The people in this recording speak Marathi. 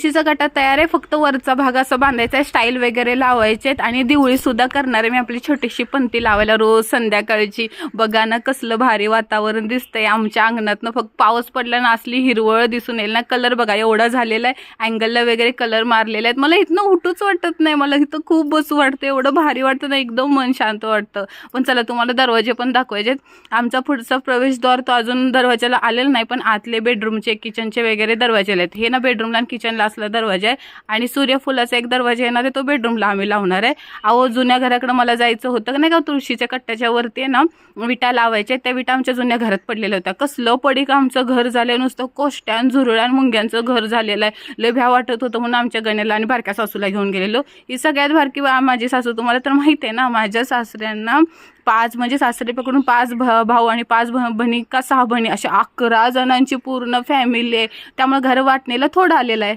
तुळशीचा कट्टा तयार आहे, फक्त वरचा भाग असं बांधायचा आहे, स्टाईल वगैरे लावायचे आणि दिवळी सुद्धा करणार आहे मी आपली छोटीशी पंती लावायला रोज संध्याकाळची. बघा ना कसलं भारी वातावरण दिसतंय आमच्या अंगणातनं. फक्त पाऊस पडला ना असली हिरवळ दिसून येईल ना. कलर बघा एवढा झालेला आहे, अँगलला वगैरे कलर मारलेले आहेत. मला इथनं उठूच वाटत नाही, मला इथं खूप बसू वाटतं, एवढं भारी वाटतं ना, एकदम मन शांत वाटतं. पण चला तुम्हाला दरवाजे पण दाखवायचे. आमचा पुढचा प्रवेशद्वार तो अजून दरवाजाला आलेला नाही, पण आतले बेडरूमचे किचनचे वगैरे दरवाजे आहेत. हे ना बेडरूमला आणि किचनला असला दरवाजा आहे आणि सूर्यफुलाचा एक दरवाजा येणार आहे, तो बेडरूमला आम्ही लावणार आहे. अहो जुन्या घराकडे मला जायचं होतं नाही का, तुळशीच्या कट्ट्याच्या वरती ना विटा लावायच्या. त्या विटा आमच्या जुन्या घरात पडलेल्या होत्या. कसलं पडीक आमचं घर झालंय, नुसतं कोष्ट्यान झुरळ्यान मुंग्यांचं घर झालेलं आहे. लय भ्या वाटत होतं म्हणून आमच्या गण्याला आणि बारक्या सासूला घेऊन गेलेलो. ही सगळ्यात बारकी माझी सासू, तुम्हाला तर माहिती आहे ना, माझ्या सासऱ्यांना 5 म्हणजे सासरे पकडून 5 भाऊ आणि 5 बहिणी का 6 बहिणी, अशा 11 जणांची पूर्ण फॅमिली आहे. त्यामुळे घर वाटणीला थोडं आलेलं आहे.